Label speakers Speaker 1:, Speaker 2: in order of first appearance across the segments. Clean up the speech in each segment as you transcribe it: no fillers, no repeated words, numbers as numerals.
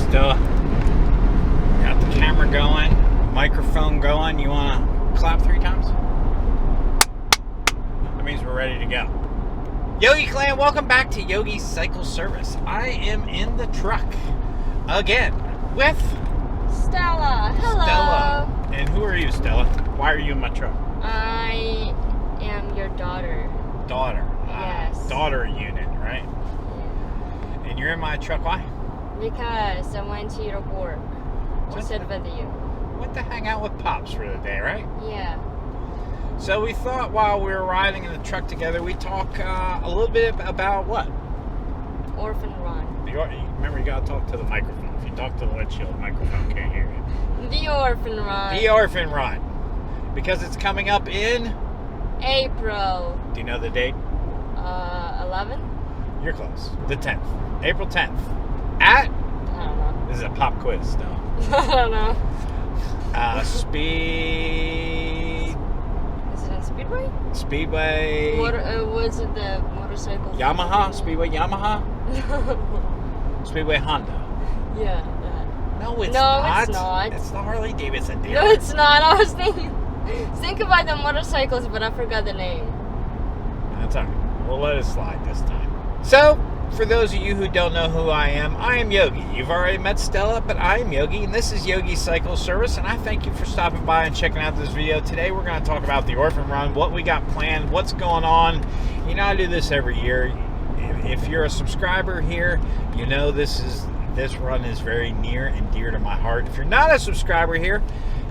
Speaker 1: Stella. Got the camera going, microphone going. You want to clap 3 times? That means we're ready to go. Yogi Clan, welcome back to Yogi's Cycle Service. I am in the truck again with
Speaker 2: Stella. Hello.
Speaker 1: Stella. And who are you, Stella? Why are you in my truck?
Speaker 2: I am your daughter.
Speaker 1: Daughter.
Speaker 2: Yes.
Speaker 1: Daughter unit, right?
Speaker 2: Yeah.
Speaker 1: And you're in my truck, why?
Speaker 2: Because I went to your work. Just said with you.
Speaker 1: Went to hang out with Pops for the day, right?
Speaker 2: Yeah.
Speaker 1: So we thought while we were riding in the truck together, we'd talk a little bit about what?
Speaker 2: Orphan run.
Speaker 1: Remember, you gotta talk to the microphone. If you talk to the windshield, the microphone can't hear you.
Speaker 2: The Orphan run.
Speaker 1: The Orphan run. Because it's coming up in...
Speaker 2: April.
Speaker 1: Do you know the date?
Speaker 2: 11?
Speaker 1: You're close. The 10th. April 10th. At...
Speaker 2: I don't know.
Speaker 1: This is a pop quiz, though.
Speaker 2: I don't know.
Speaker 1: Speed...
Speaker 2: Is it on Speedway?
Speaker 1: Speedway...
Speaker 2: What was it, the motorcycle?
Speaker 1: Yamaha? Speedway Yamaha? Speedway Honda.
Speaker 2: Yeah, that.
Speaker 1: No, it's not.
Speaker 2: No, it's not.
Speaker 1: It's the Harley Davidson deal.
Speaker 2: No, it's not. I was thinking about the motorcycles, but I forgot the name.
Speaker 1: That's alright. We'll let it slide this time. So, for those of you who don't know who I am Yogi. You've already met Stella, but I am Yogi, and this is Yogi's Cycle Service, and I thank you for stopping by and checking out this video. Today, we're going to talk about the Orphan Run, what we got planned, what's going on. You know, I do this every year. If you're a subscriber here, you know this run is very near and dear to my heart. If you're not a subscriber here,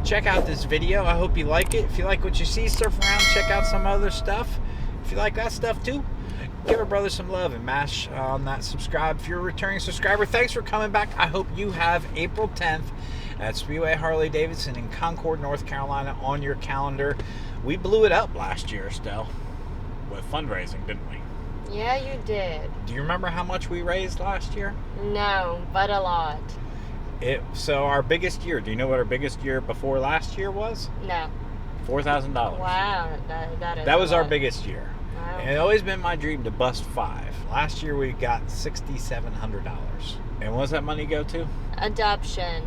Speaker 1: check out this video. I hope you like it. If you like what you see, surf around, check out some other stuff. If you like that stuff too, give our brother some love and mash on that subscribe. If you're a returning subscriber, thanks for coming back. I hope you have April 10th at Speedway Harley Davidson in Concord, North Carolina on your calendar. We blew it up last year, Stell, with fundraising, didn't we?
Speaker 2: Yeah, you did.
Speaker 1: Do you remember how much we raised last year?
Speaker 2: No, but a lot.
Speaker 1: So our biggest year, do you know what our biggest year before last year was?
Speaker 2: No.
Speaker 1: $4,000.
Speaker 2: Wow,
Speaker 1: that was our biggest year.
Speaker 2: Wow.
Speaker 1: And it's always been my dream to bust 5. Last year we got $6,700. And what does that money go to?
Speaker 2: Adoption.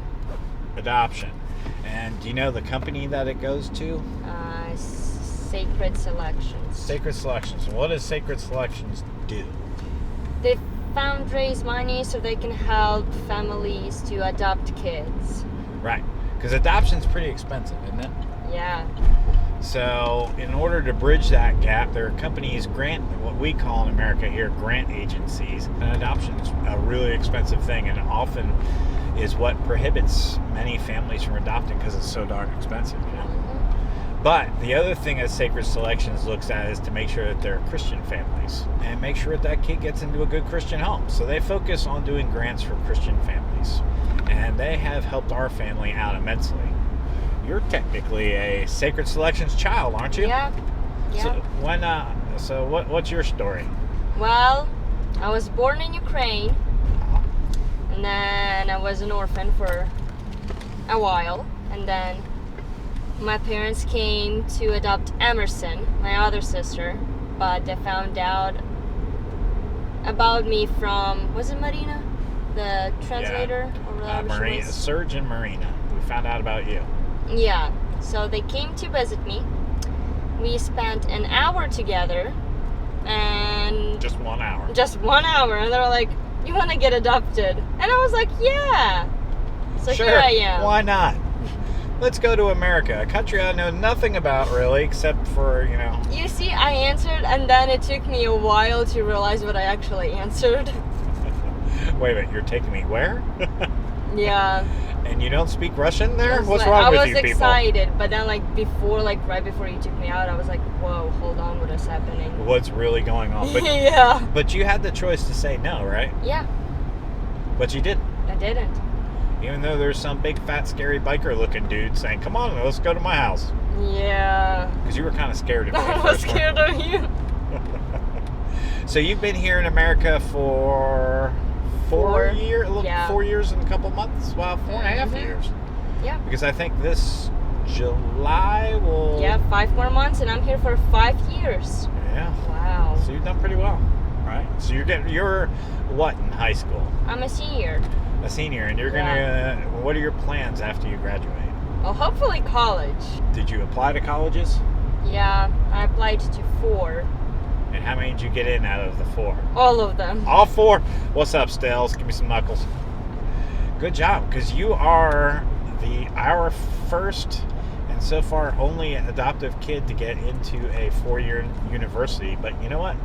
Speaker 1: And do you know the company that it goes to?
Speaker 2: Sacred Selections.
Speaker 1: Sacred Selections. And what does Sacred Selections do?
Speaker 2: They fundraise money so they can help families to adopt kids.
Speaker 1: Right. Because adoption's pretty expensive, isn't it?
Speaker 2: Yeah.
Speaker 1: So, in order to bridge that gap, there are companies, what we call in America here, grant agencies. And adoption is a really expensive thing, and often is what prohibits many families from adopting because it's so darn expensive, you know?
Speaker 2: Mm-hmm.
Speaker 1: But the other thing that Sacred Selections looks at is to make sure that they're Christian families and make sure that kid gets into a good Christian home. So they focus on doing grants for Christian families, and they have helped our family out immensely. You're technically a Sacred Selections child, aren't you?
Speaker 2: Yeah.
Speaker 1: So what's your story?
Speaker 2: Well, I was born in Ukraine, and then I was an orphan for a while, and then my parents came to adopt Emerson, my other sister, but they found out about me from, was it Marina? The translator?
Speaker 1: Yeah.
Speaker 2: Or whatever she
Speaker 1: Marina,
Speaker 2: was.
Speaker 1: Serge and Marina. We found out about you.
Speaker 2: Yeah, so they came to visit me. We spent an hour together, and...
Speaker 1: Just 1 hour.
Speaker 2: Just 1 hour, and they were like, you want to get adopted? And I was like, yeah. So
Speaker 1: sure,
Speaker 2: here I am.
Speaker 1: Why not? Let's go to America, a country I know nothing about really, except for, you know...
Speaker 2: You see, I answered, and then it took me a while to realize what I actually answered.
Speaker 1: Wait a minute, you're taking me where?
Speaker 2: Yeah.
Speaker 1: And you don't speak Russian there? What's
Speaker 2: like,
Speaker 1: wrong with you people?
Speaker 2: I was excited, but then right before you took me out, I was like, whoa, hold on, what is happening?
Speaker 1: What's really going on? But,
Speaker 2: yeah.
Speaker 1: But you had the choice to say no, right?
Speaker 2: Yeah.
Speaker 1: But you didn't.
Speaker 2: I didn't.
Speaker 1: Even though there's some big, fat, scary biker-looking dude saying, come on, let's go to my house.
Speaker 2: Yeah.
Speaker 1: Because you were kind of scared of me.
Speaker 2: I was scared of you.
Speaker 1: So you've been here in America for 4 years?
Speaker 2: Yeah.
Speaker 1: 4 years and a couple months? Well, 4.5 years.
Speaker 2: Yeah.
Speaker 1: Because I think this July will...
Speaker 2: Yeah, 5 more months, and I'm here for 5 years.
Speaker 1: Yeah.
Speaker 2: Wow.
Speaker 1: So you've done pretty well, right? So you're what in high school?
Speaker 2: I'm a senior.
Speaker 1: A senior, and you're
Speaker 2: Yeah.
Speaker 1: gonna. What are your plans after you graduate?
Speaker 2: Well, hopefully college.
Speaker 1: Did you apply to colleges?
Speaker 2: Yeah, I applied to 4.
Speaker 1: And how many did you get in out of the 4?
Speaker 2: All of them.
Speaker 1: All 4. What's up, Stells? Give me some knuckles. Good job, because you are our first and so far only adoptive kid to get into a 4-year university. But you know what?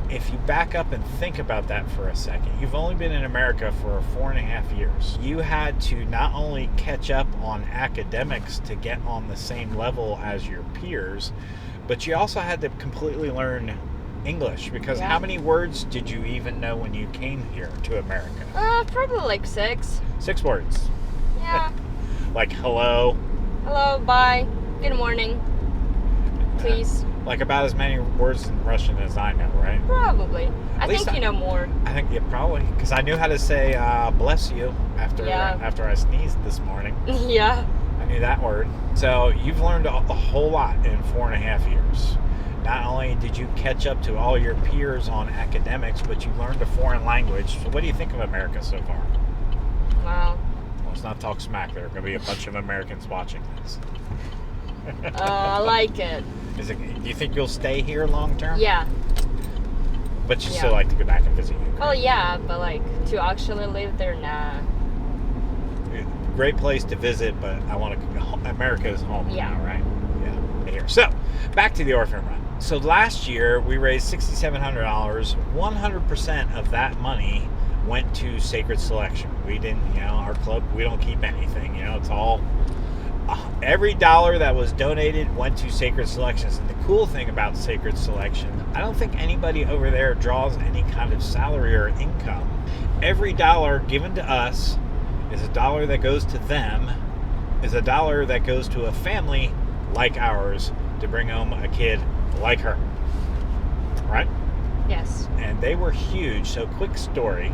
Speaker 1: If you back up and think about that for a second, you've only been in America for 4.5 years. You had to not only catch up on academics to get on the same level as your peers, but you also had to completely learn English, because
Speaker 2: Yeah.
Speaker 1: how many words did you even know when you came here to America?
Speaker 2: Probably like 6.
Speaker 1: 6 words.
Speaker 2: Yeah.
Speaker 1: Like hello.
Speaker 2: Hello, bye, good morning, please.
Speaker 1: Like about as many words in Russian as I know, right?
Speaker 2: Probably. I
Speaker 1: least
Speaker 2: think you know more.
Speaker 1: I think yeah, probably, because I knew how to say bless you after I sneezed this morning.
Speaker 2: Yeah.
Speaker 1: I knew that word. So you've learned a whole lot in 4.5 years. Not only did you catch up to all your peers on academics, but you learned a foreign language. So what do you think of America so far?
Speaker 2: Wow.
Speaker 1: Well, let's not talk smack. There are going to be a bunch of Americans watching this.
Speaker 2: I like it.
Speaker 1: Do you think you'll stay here long term?
Speaker 2: Yeah.
Speaker 1: But you
Speaker 2: Yeah.
Speaker 1: still like to go back and visit Ukraine?
Speaker 2: Well, yeah, but like to actually live there, nah.
Speaker 1: Great place to visit, but I want to. America is home
Speaker 2: Yeah.
Speaker 1: now, right? Yeah. Here. So, back to the orphan run. So last year we raised $6,700. 100% of that money went to Sacred Selection. We didn't, our club, we don't keep anything. It's all. Every dollar that was donated went to Sacred Selections. And the cool thing about Sacred Selection, I don't think anybody over there draws any kind of salary or income. Every dollar given to us is a dollar that goes to them, is a dollar that goes to a family like ours to bring home a kid like her. Right?
Speaker 2: Yes.
Speaker 1: And they were huge. So quick story.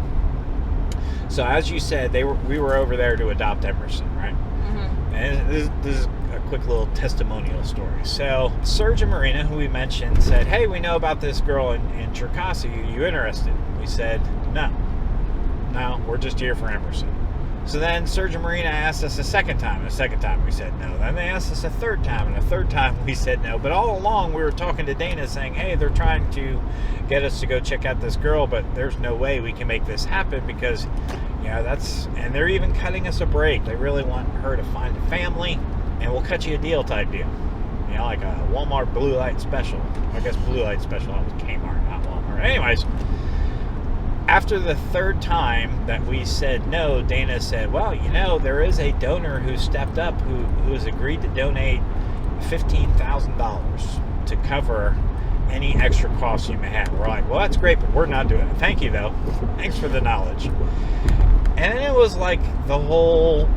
Speaker 1: So as you said, we were over there to adopt Emerson, right?
Speaker 2: Mm-hmm.
Speaker 1: And this is a quick little testimonial story. So Serge and Marina, who we mentioned, said, hey, we know about this girl in Cherkasy. Are you interested? We said, no, we're just here for Emerson. So then Serge and Marina asked us a second time, and a second time we said no. Then they asked us a third time, and a third time we said no. But all along we were talking to Dana saying, hey, they're trying to get us to go check out this girl, but there's no way we can make this happen because, and they're even cutting us a break. They really want her to find a family, and we'll cut you a deal type deal. Like a Walmart blue light special. I guess blue light special, that was Kmart, not Walmart. Anyways, after the third time that we said no, Dana said, well, there is a donor who stepped up who has agreed to donate $15,000 to cover any extra costs you may have. We're like, well, that's great, but we're not doing it. Thank you, though. Thanks for the knowledge. And then it was like the whole,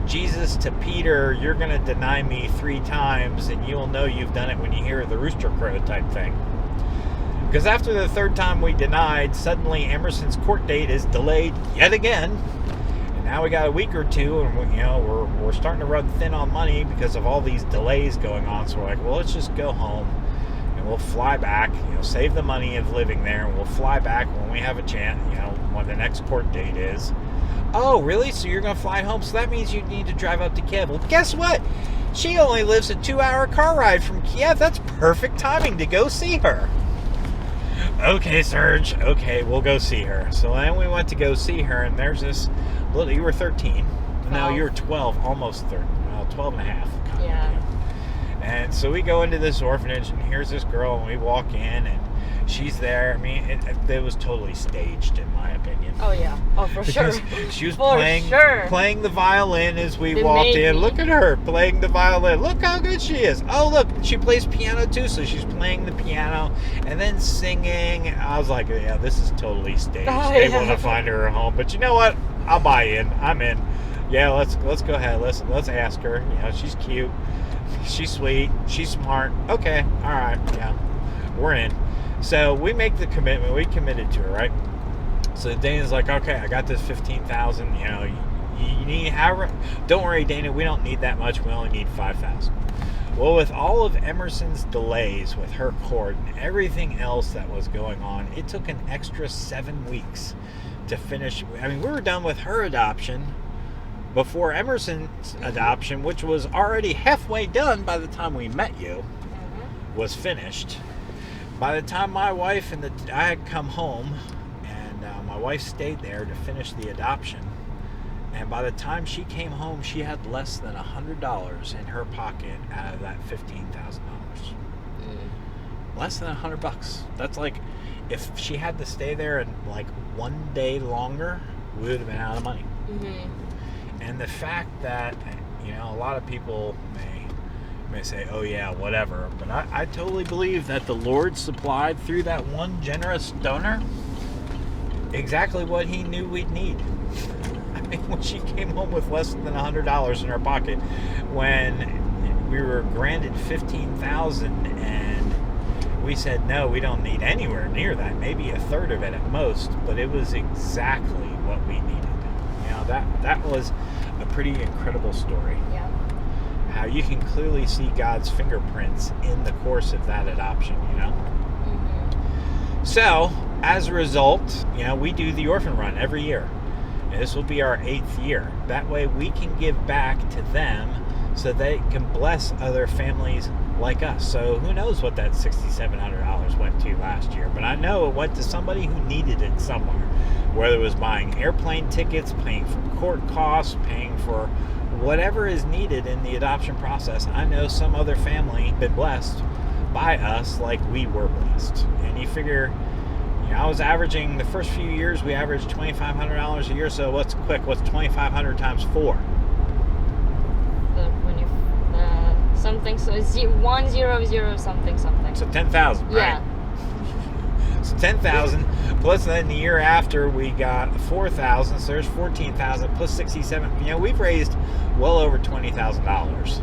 Speaker 1: Jesus to Peter, you're going to deny me 3 times, and you'll know you've done it when you hear the rooster crow type thing. Because after the third time we denied, suddenly Emerson's court date is delayed yet again. And now we got a week or two, and we're starting to run thin on money because of all these delays going on. So we're like, well, let's just go home, and we'll fly back, save the money of living there, and we'll fly back when we have a chance, when the next court date is. Oh, really? So you're going to fly home? So that means you need to drive up to Kiev. Well, guess what? She only lives a 2-hour car ride from Kiev. That's perfect timing to go see her. Okay, Serge. Okay, we'll go see her. So then we went to go see her, and there's this little. You were 13. No, you were 12, almost 13. Well, 12 and a half.
Speaker 2: Yeah.
Speaker 1: And so we go into this orphanage, and here's this girl, and we walk in, and she's there. I mean, it was totally staged, in my opinion.
Speaker 2: Oh, yeah. Oh, for sure.
Speaker 1: Because she was
Speaker 2: For sure.
Speaker 1: playing the violin as we
Speaker 2: They
Speaker 1: walked
Speaker 2: made
Speaker 1: in.
Speaker 2: me.
Speaker 1: Look at her playing the violin. Look how good she is. Oh, look, she plays piano too. So she's playing the piano and then singing. I was like, yeah, this is totally staged.
Speaker 2: Oh,
Speaker 1: They
Speaker 2: yeah.
Speaker 1: want to find her a home. But you know what? I'll buy in. I'm in. Yeah, let's go ahead. Let's ask her. She's cute. She's sweet. She's smart. Okay. All right. Yeah, we're in. So we make the commitment. We committed to her, right? So Dana's like, okay, I got this 15,000. You need however. Don't worry, Dana. We don't need that much. We only need 5,000. Well, with all of Emerson's delays with her court and everything else that was going on, it took an extra 7 weeks to finish. I mean, we were done with her adoption before Emerson's adoption, which was already halfway done by the time we met you, was finished. By the time my wife and I had come home, and my wife stayed there to finish the adoption, and by the time she came home, she had less than $100 in her pocket out of that $15,000. Less than $100. That's like, if she had to stay there and like 1 day longer, we would have been out of money. And the fact that, a lot of people may say, oh yeah, whatever, but I totally believe that the Lord supplied through that one generous donor exactly what he knew we'd need. I mean, when she came home with less than $100 in her pocket, when we were granted $15,000, and we said, no, we don't need anywhere near that, maybe a third of it at most, but it was exactly what we needed. That was a pretty incredible story.
Speaker 2: Yeah.
Speaker 1: How you can clearly see God's fingerprints in the course of that adoption, So, as a result, we do the Orphan Run every year. And this will be our 8th year. That way we can give back to them so they can bless other families like us. So who knows what that $6,700 went to last year, but I know it went to somebody who needed it somewhere. Whether it was buying airplane tickets, paying for court costs, paying for whatever is needed in the adoption process. I know some other family been blessed by us like we were blessed. And you figure, I was averaging, the first few years, we averaged $2,500 a year. So what's 2,500 times 4?
Speaker 2: Something, so it's 100 something.
Speaker 1: So 10,000, right?
Speaker 2: Yeah.
Speaker 1: So 10,000, plus then the year after we got 4,000, so there's 14,000 plus 67. We've raised well over $20,000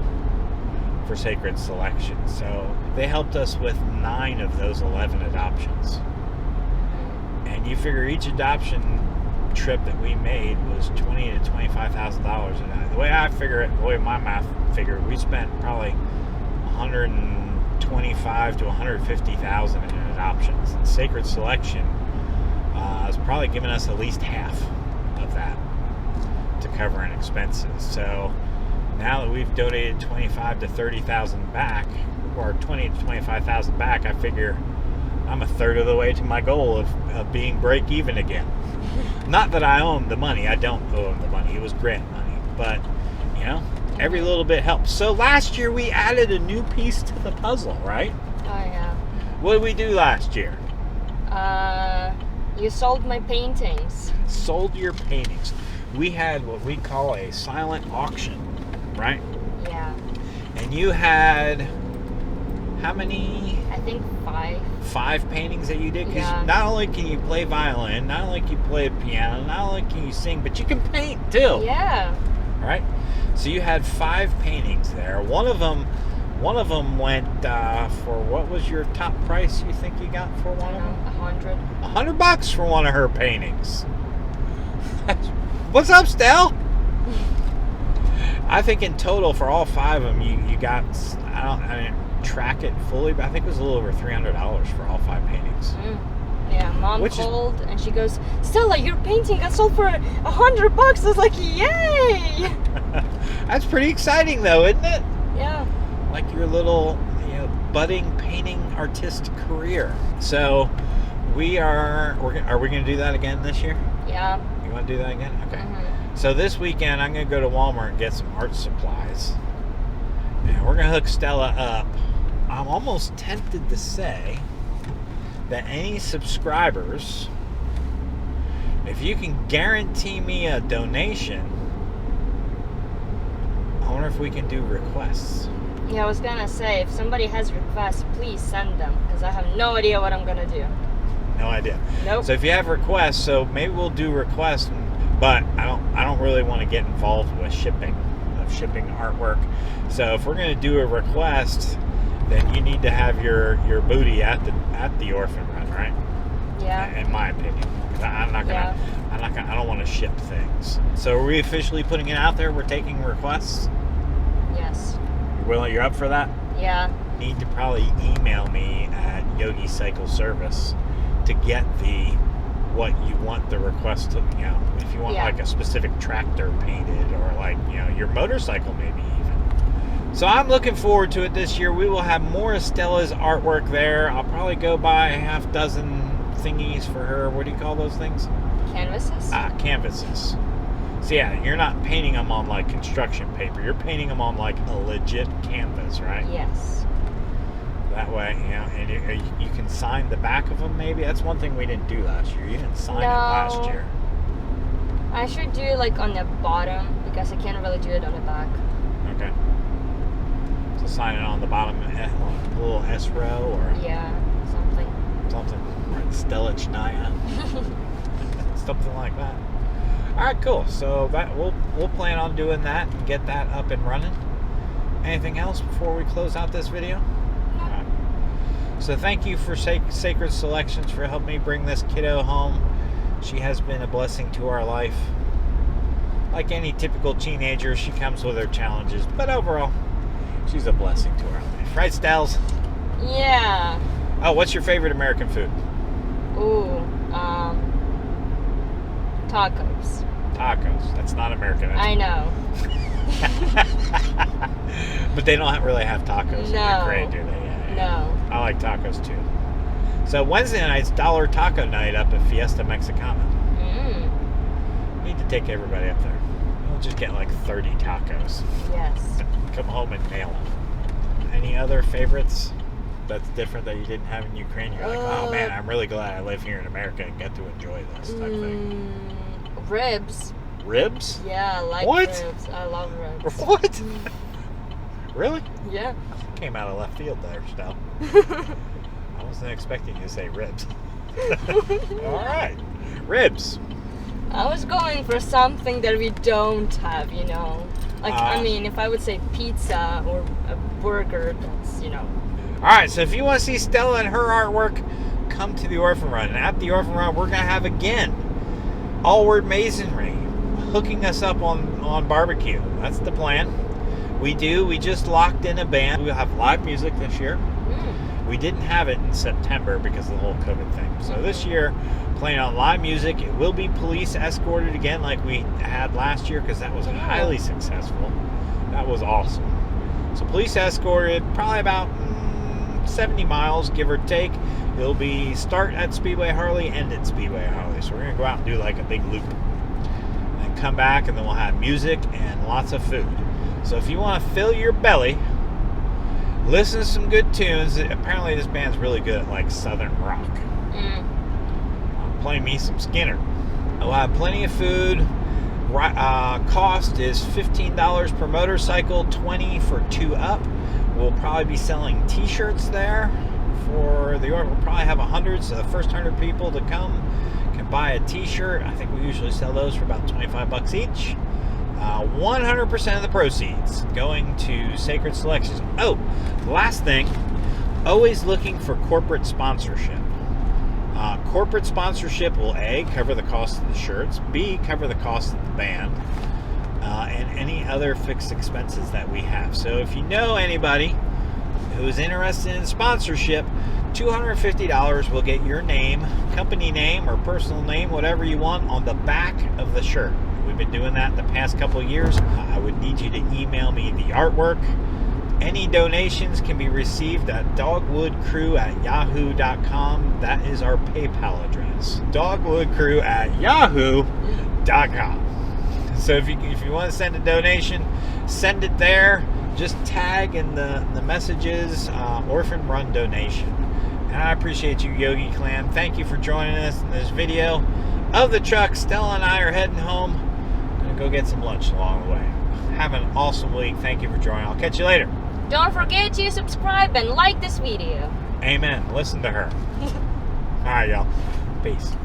Speaker 1: for Sacred Selection. So they helped us with 9 of those 11 adoptions. And you figure each adoption trip that we made was $20,000 to $25,000. And the way I figure it, the way my math figured, we spent probably $125,000 to $150,000 in adoptions. And Sacred Selection is probably giving us at least half of that to cover in expenses. So now that we've donated $25,000 to $30,000 back, or $20,000 to $25,000 back, I figure I'm a third of the way to my goal of being break even again. Not that I own the money. I don't owe the money. It was grant money. But, every little bit helps. So last year we added a new piece to the puzzle, right?
Speaker 2: Oh, yeah.
Speaker 1: What did we do last year?
Speaker 2: You sold my paintings.
Speaker 1: Sold your paintings. We had what we call a silent auction, right?
Speaker 2: Yeah.
Speaker 1: And you had how many?
Speaker 2: I think 5.
Speaker 1: 5 paintings that you did? Because
Speaker 2: Yeah.
Speaker 1: not only can you play violin, not only can you play piano, not only can you sing, but you can paint too.
Speaker 2: Yeah.
Speaker 1: Right? So you had 5 paintings there. One of them went for, what was your top price you think you got for one of them? $100 for one of her paintings. What's up, Stell? I think in total for all 5 of them, you got, I didn't track it fully, but I think it was a little over $300 for all 5 paintings.
Speaker 2: Yeah, Mom called and she goes, Stella, your painting got sold for $100. I was like, yay!
Speaker 1: That's pretty exciting, though, isn't it?
Speaker 2: Yeah.
Speaker 1: Like your little, budding painting artist career. So are we going to do that again this year?
Speaker 2: Yeah.
Speaker 1: You want to do that again? Okay. So this weekend, I'm going to go to Walmart and get some art supplies. And we're going to hook Stella up. I'm almost tempted to say that any subscribers, if you can guarantee me a donation, I wonder if we can do requests.
Speaker 2: Yeah, I was gonna say, if somebody has requests, please send them, because I have no idea what I'm gonna do.
Speaker 1: No idea.
Speaker 2: Nope.
Speaker 1: So if you have requests, so maybe we'll do requests, but I don't really want to get involved with shipping artwork. So if we're going to do a request, then you need to have your booty at the Orphan Run, right?
Speaker 2: Yeah.
Speaker 1: In my opinion, I don't want to ship things. So are we officially putting it out there? We're taking requests.
Speaker 2: Yes.
Speaker 1: You're up for that?
Speaker 2: Yeah.
Speaker 1: You need to probably email me at Yogi Cycle Service to get the what you want the request to, if you want
Speaker 2: Yeah.
Speaker 1: like a specific tractor painted or like, your motorcycle maybe even. So I'm looking forward to it this year. We will have more of Stella's artwork there. I'll probably go buy a half dozen thingies for her. What do you call those things?
Speaker 2: Canvases?
Speaker 1: Canvases. So yeah, you're not painting them on like construction paper. You're painting them on like a legit canvas, right?
Speaker 2: Yes.
Speaker 1: That way, and you can sign the back of them maybe. That's one thing we didn't do last year. You didn't sign it last year.
Speaker 2: I should do it like on the bottom because I can't really do it on the back.
Speaker 1: Okay. So sign it on the bottom, a little S row or
Speaker 2: Yeah, something.
Speaker 1: Or Stella Chania. Something like that. All right, cool. So that we'll plan on doing that and get that up and running. Anything else before we close out this video?
Speaker 2: No.
Speaker 1: All right. So thank you for Sacred Selections for helping me bring this kiddo home. She has been a blessing to our life. Like any typical teenager, she comes with her challenges, but overall, she's a blessing to our life. Right, Stells?
Speaker 2: Yeah.
Speaker 1: Oh, what's your favorite American food?
Speaker 2: Ooh, tacos.
Speaker 1: Tacos. That's not American.
Speaker 2: I know.
Speaker 1: But they don't really have tacos in
Speaker 2: No.
Speaker 1: Ukraine, do they? Yeah.
Speaker 2: No.
Speaker 1: I like tacos too. So Wednesday night's Dollar Taco Night up at Fiesta Mexicana. Need to take everybody up there. We'll just get like 30 tacos.
Speaker 2: Yes.
Speaker 1: Come home and nail them. Any other favorites that's different that you didn't have in Ukraine? You're like, oh man, I'm really glad I live here in America and get to enjoy this type thing.
Speaker 2: Ribs.
Speaker 1: Ribs?
Speaker 2: Yeah, I like
Speaker 1: What?
Speaker 2: ribs. I love ribs.
Speaker 1: What? Really?
Speaker 2: Yeah.
Speaker 1: Came out of left field there, Stella. I wasn't expecting you to say ribs. All right. Ribs.
Speaker 2: I was going for something that we don't have, Like, I mean, if I would say pizza or a burger, that's,
Speaker 1: All right, so if you want to see Stella and her artwork, come to the Orphan Run. And at the Orphan Run, we're going to have, again, All-Word Masonry hooking us up on barbecue. That's the plan. We just locked in a band. We'll have live music this year. We didn't have it in September because of the whole COVID thing. So this year, playing on live music. It will be police escorted again like we had last year because that was highly successful. That was awesome. So police escorted probably about 70 miles, give or take. It'll be start at Speedway Harley, end at Speedway Harley. So we're going to go out and do like a big loop. And come back and then we'll have music and lots of food. So if you want to fill your belly, listen to some good tunes. Apparently this band's really good at like Southern rock. Play me some Skinner. We'll have plenty of food. Cost is $15 per motorcycle, $20 for 2 up. We'll probably be selling t-shirts there for the order. We'll probably have 100, so the first 100 people to come can buy a t-shirt. I think we usually sell those for about 25 bucks each. 100% of the proceeds going to Sacred Selections. Oh, last thing, always looking for corporate sponsorship. Corporate sponsorship will A, cover the cost of the shirts, B, cover the cost of the band, and any other fixed expenses that we have. So if you know anybody who is interested in sponsorship, $250 will get your name, company name, or personal name, whatever you want, on the back of the shirt. We've been doing that the past couple of years. I would need you to email me the artwork. Any donations can be received at dogwoodcrew@yahoo.com. That is our PayPal address. dogwoodcrew@yahoo.com. So if you want to send a donation, send it there. Just tag in the messages, Orphan Run donation. And I appreciate you, Yogi Clan. Thank you for joining us in this video of the truck. Stella and I are heading home. I'm going to go get some lunch along the way. Have an awesome week. Thank you for joining. I'll catch you later.
Speaker 2: Don't forget to subscribe and like this video.
Speaker 1: Amen. Listen to her. All right, y'all. Peace.